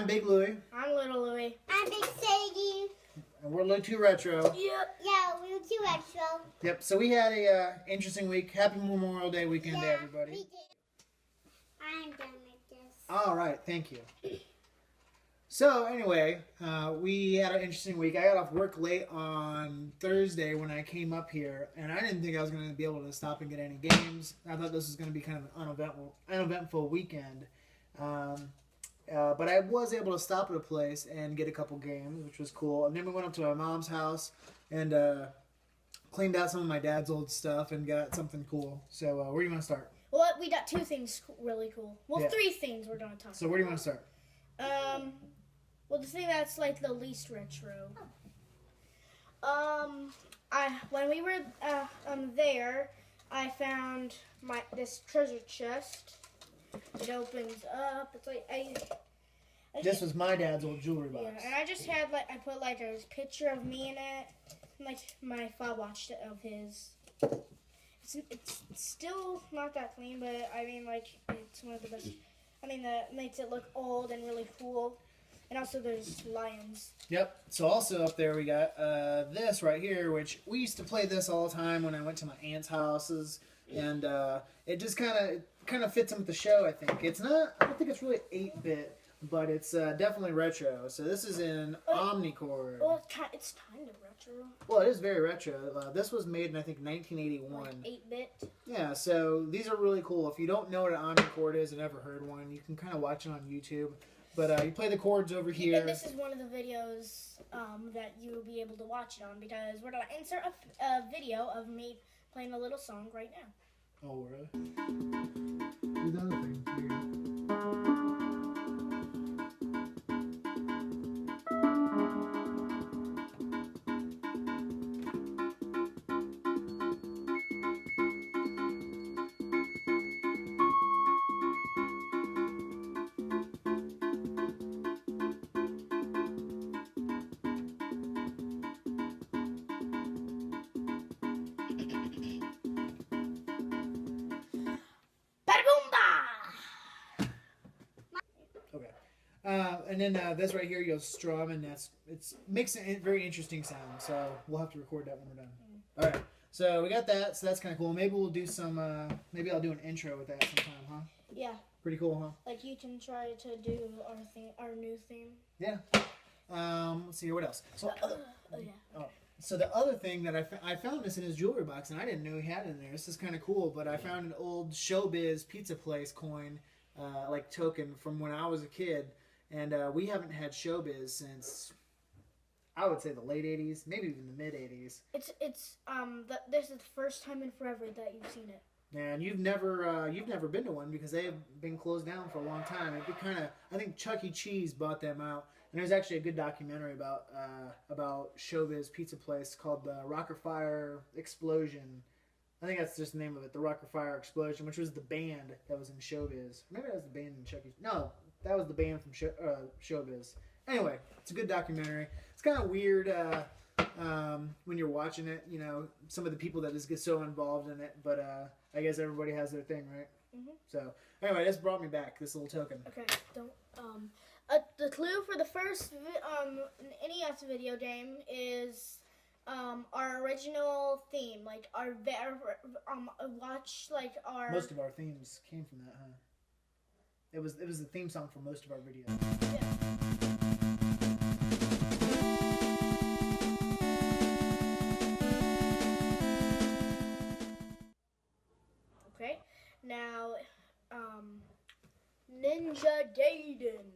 I'm Big Louie. I'm Little Louie. I'm Big Sadie. And we're LOU2RETRO. Yep. Yeah, LOU2RETRO. Yep, so we had a interesting week. Happy Memorial Day weekend to Yeah, everybody. we did. I'm done with this. All right, thank you. So anyway, we had an interesting week. I got off work late on Thursday when I came up here, and I didn't think I was going to be able to stop and get any games. I thought this was going to be kind of an uneventful weekend. But I was able to stop at a place and get a couple games, which was cool. And then we went up to my mom's house and cleaned out some of my dad's old stuff and got something cool. So where do you want to start? Well, we got two things really cool. Well, Yeah. three things we're going to talk about. So where do you want to start? Well, the thing that's like the least retro. When we were there, I found this treasure chest. It opens up. It's like This was my dad's old jewelry box. Yeah, and I just had I put a picture of me in it. And, my father watched it of his. It's still not that clean, but I mean it's one of the best. I mean that makes it look old and really cool. And also there's lions. Yep. So also up there we got this right here, which we used to play this all the time when I went to my aunt's houses, and it just kind of fits in with the show. I think it's not. I don't think it's really 8-bit, but it's definitely retro. So this is in omnichord. Well, it's kind of retro. Well, it is very retro. This was made in I think 1981. 8-bit. Yeah. So these are really cool. If you don't know what an omnichord is and never heard one, you can kind of watch it on YouTube. But you play the chords over here. And this is one of the videos that you will be able to watch it on, because we're going to insert a video of me playing a little song right now. Oh, really? Do the other thing. Here you go. And then this right here, you'll strum, and it makes a very interesting sound. So we'll have to record that when we're done. All right. So we got that. So that's kind of cool. Maybe we'll do some. Maybe I'll do an intro with that sometime, huh? Yeah. Pretty cool, huh? Like you can try to do our new theme. Yeah. Let's see here. What else? So, yeah. Oh. So the other thing that I found this in his jewelry box, and I didn't know he had it in there. This is kind of cool, but I found an old Showbiz Pizza Place coin, token from when I was a kid. And we haven't had Showbiz since, I would say, the late 80s, maybe even the mid 80s. This is the first time in forever that you've seen it. And you've never been to one because they have been closed down for a long time. It'd be I think Chuck E. Cheese bought them out. And there's actually a good documentary about Showbiz Pizza Place called the Rocker Fire Explosion. I think that's just the name of it, the Rocker Fire Explosion, which was the band that was in Showbiz. Maybe that was the band in Chuck E. No. That was the band from Showbiz. Anyway, it's a good documentary. It's kind of weird when you're watching it, some of the people that just get so involved in it. But I guess everybody has their thing, right? Mm-hmm. So anyway, this brought me back, this little token. Okay, the clue for the first NES video game is our original theme, Most of our themes came from that, huh? It was the theme song for most of our videos. Yeah. Okay. Now, Ninja Gaiden.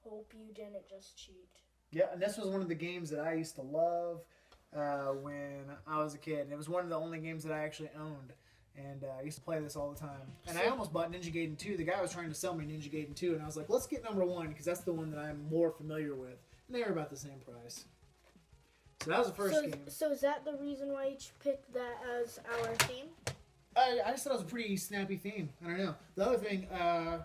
Hope you didn't just cheat. Yeah, and this was one of the games that I used to love when I was a kid. And it was one of the only games that I actually owned. And I used to play this all the time. And I almost bought Ninja Gaiden 2. The guy was trying to sell me Ninja Gaiden 2, and I was like, let's get number 1, because that's the one that I'm more familiar with. And they were about the same price. So that was the first game. So is that the reason why you picked that as our theme? I just thought it was a pretty snappy theme. I don't know. The other thing, I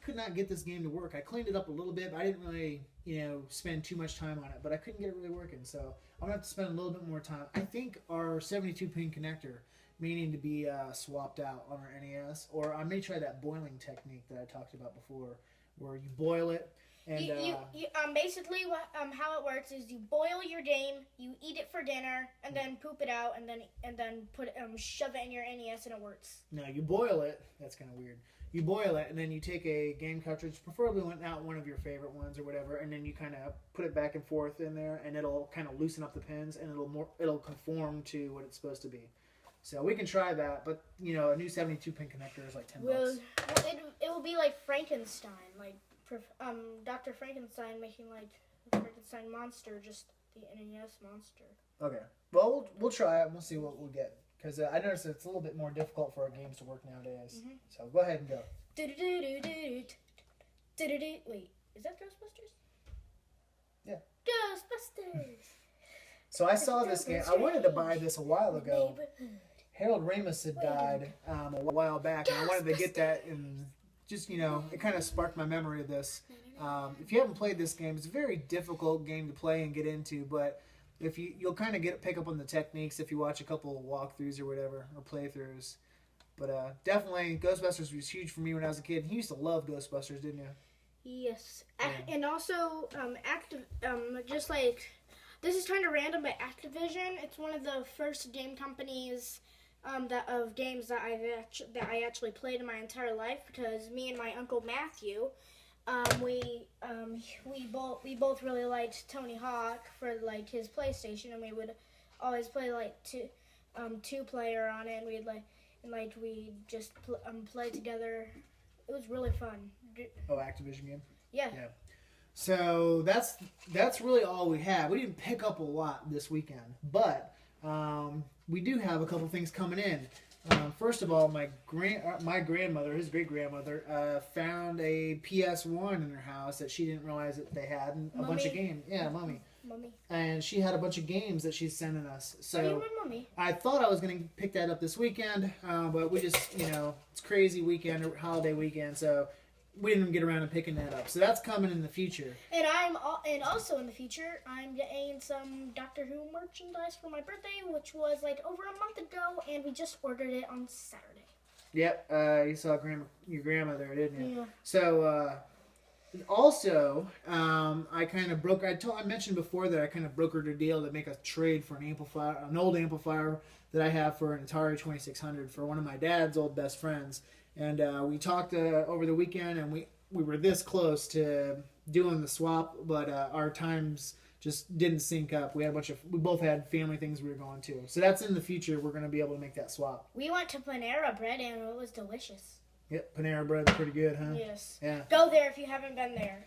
could not get this game to work. I cleaned it up a little bit, but I didn't really, spend too much time on it. But I couldn't get it really working, so I'm going to have to spend a little bit more time. I think our 72-pin connector meaning to be swapped out on our NES, or I may try that boiling technique that I talked about before, where you boil it, And basically how it works is you boil your game, you eat it for dinner, and then poop it out, and then put shove it in your NES, and it works. No, you boil it. That's kind of weird. You boil it, and then you take a game cartridge, preferably not one of your favorite ones or whatever, and then you kind of put it back and forth in there, and it'll kind of loosen up the pins, and it'll conform to what it's supposed to be. So we can try that, but a new 72-pin connector is like $10. Well, it will be like Frankenstein, like Dr. Frankenstein making like a Frankenstein monster, just the NES monster. Okay. Well, we'll try it and we'll see what we'll get. Because I noticed it's a little bit more difficult for our games to work nowadays. Mm-hmm. So go ahead and go. Wait, is that Ghostbusters? Yeah. Ghostbusters! So I saw this game. I wanted to buy this a while ago. Harold Ramis had died a while back, and I wanted to get that, and just, it kind of sparked my memory of this. If you haven't played this game, it's a very difficult game to play and get into, but if you'll kind of pick up on the techniques if you watch a couple of walkthroughs or whatever, or playthroughs. But definitely, Ghostbusters was huge for me when I was a kid. You used to love Ghostbusters, didn't you? Yes. Yeah. And also, just like, this is kind of random, but Activision, it's one of the first game companies of games that I actually played in my entire life, because me and my uncle Matthew, we both really liked Tony Hawk for like his PlayStation, and we would always play like two player on it, and we just play together. It was really fun. Oh, Activision game? Yeah. So that's really all we have. We didn't pick up a lot this weekend, but we do have a couple things coming in. First of all, my grandmother, his great-grandmother, found a PS1 in her house that she didn't realize that they had, and a bunch of games. Yeah, Mommy. And she had a bunch of games that she's sending us. So Mommy? I thought I was going to pick that up this weekend, but we just, it's crazy weekend, holiday weekend, so we didn't even get around to picking that up. So that's coming in the future. And also in the future, I'm getting some Doctor Who merchandise for my birthday, which was like over a month ago, and we just ordered it on Saturday. Yep, you saw your grandma there, didn't you? Yeah. So also, I kind of I mentioned before that I kind of brokered a deal to make a trade for an old amplifier that I have for an Atari 2600 for one of my dad's old best friends. And we talked over the weekend, and we were this close to doing the swap, but our times just didn't sync up. We both had family things we were going to. So that's in the future. We're going to be able to make that swap. We went to Panera Bread, and it was delicious. Yep, Panera Bread's pretty good, huh? Yes. Yeah. Go there if you haven't been there.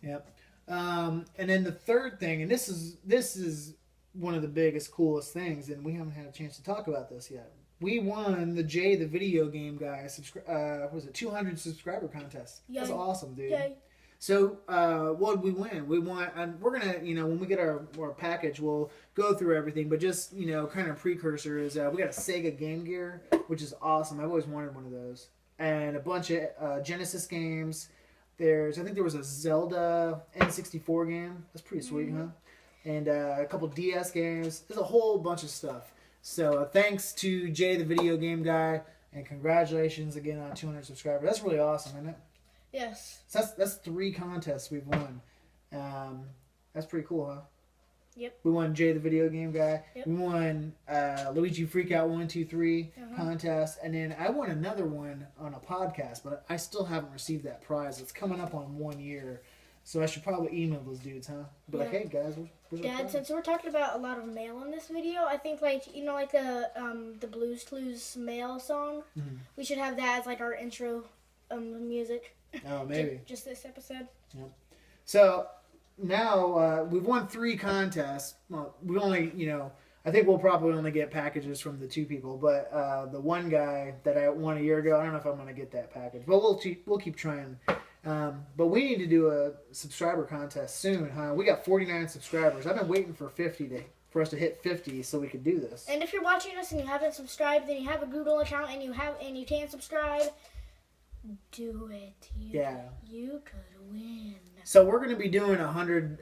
Yep. And then the third thing, and this is one of the biggest, coolest things, and we haven't had a chance to talk about this yet. We won the Jay the Video Game Guy 200 subscriber contest. Yay. That's awesome, dude. Yay. So what did we win? We won, and we're gonna, when we get our package, we'll go through everything. But just kind of precursor is we got a Sega Game Gear, which is awesome. I've always wanted one of those, and a bunch of Genesis games. I think there was a Zelda N64 game. That's pretty sweet, huh? And a couple DS games. There's a whole bunch of stuff. So thanks to Jay, the Video Game Guy, and congratulations again on 200 subscribers. That's really awesome, isn't it? Yes. So that's 3 contests we've won. That's pretty cool, huh? Yep. We won Jay, the Video Game Guy. Yep. We won Luigi Freakout 1, 2, 3 contest, and then I won another one on a podcast, but I still haven't received that prize. It's coming up on 1 year. So I should probably email those dudes, huh? But like, hey guys, where's Dad, since we're talking about a lot of mail in this video, I think like the Blues Clues mail song, we should have that as like our intro music. Oh, maybe. Just this episode. Yep. So now we've won 3 contests. Well, we only, I think we'll probably only get packages from the 2 people, but the one guy that I won a year ago, I don't know if I'm going to get that package, but we'll keep trying. But we need to do a subscriber contest soon, huh? We got 49 subscribers. I've been waiting for for us to hit 50 so we could do this. And if you're watching us and you haven't subscribed, then you have a Google account and you can subscribe, do it. You could win. So we're going to be doing a 100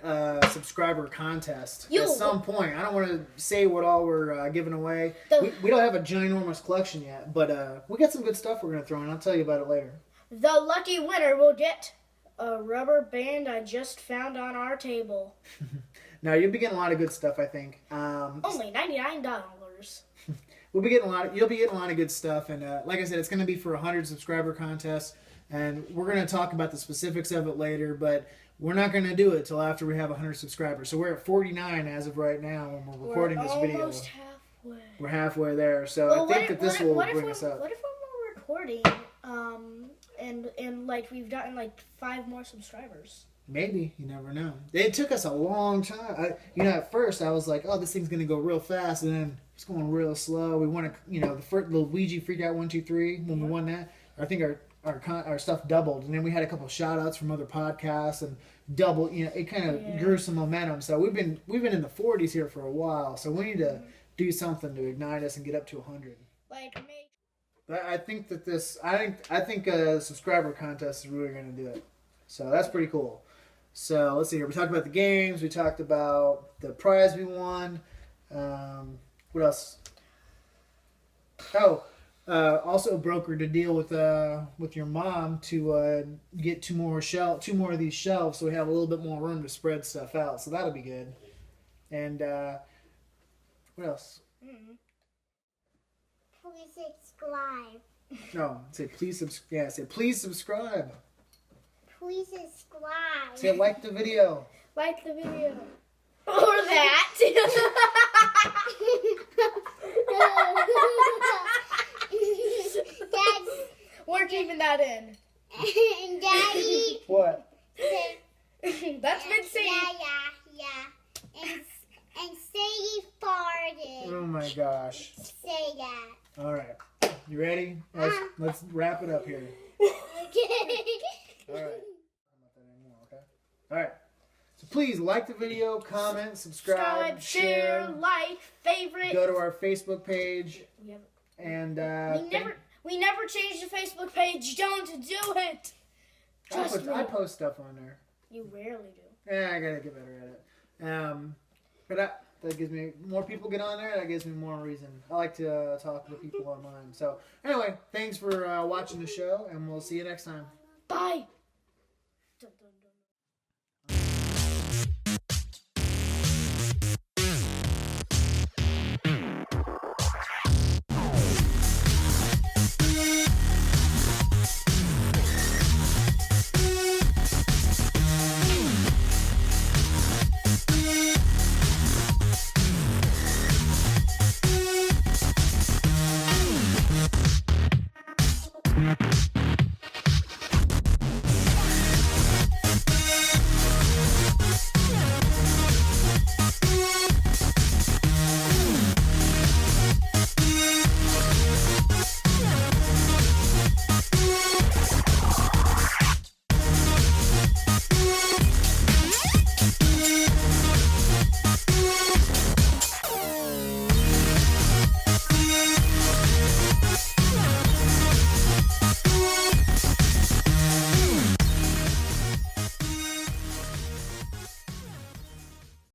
subscriber contest at some point. I don't want to say what all we're giving away. We don't have a ginormous collection yet, but we got some good stuff we're going to throw in. I'll tell you about it later. The lucky winner will get a rubber band I just found on our table. Now you'll be getting a lot of good stuff, I think. Only $99. You'll be getting a lot of good stuff, and like I said, it's going to be for a 100 subscriber contest, and we're going to talk about the specifics of it later. But we're not going to do it till after we have 100 subscribers. So we're at 49 as of right now when we're recording this video. We're almost halfway. We're halfway there, so I think that this will bring us up. What if when we're recording, and like we've gotten like 5 more subscribers? Maybe. You never know. It took us a long time. At first I was like, oh, this thing's going to go real fast, and then it's going real slow. We won the Luigi Freak Out 1, 2, 3 when we won that. I think our stuff doubled, and then we had a couple shout outs from other podcasts and double. It kind of grew some momentum. So we've been in the 40s here for a while. So we need to do something to ignite us and get up to 100. But I think that I think a subscriber contest is really going to do it. So that's pretty cool. So let's see here. We talked about the games. We talked about the prize we won. What else? Oh, also brokered a deal with your mom to get 2 more of these shelves, so we have a little bit more room to spread stuff out. So that'll be good. And what else? Please subscribe. No, say please subscribe. Yeah, say please subscribe. Please subscribe. Say like the video. Like the video. Or that. Dad, We're keeping that in. Daddy. What? That's been Sadie. Yeah. And Sadie farted. Oh my gosh. Say that. All right. You ready? Let's wrap it up here. Okay. All right. All right. So please like the video, comment, subscribe, share, like, favorite. Go to our Facebook page. And we never changed the Facebook page. Don't do it. I post stuff on there. You rarely do. Yeah, I gotta get better at it. But that gives me more people get on there. That gives me more reason. I like to talk to people online. So anyway, thanks for watching the show, and we'll see you next time. Bye. Yeah.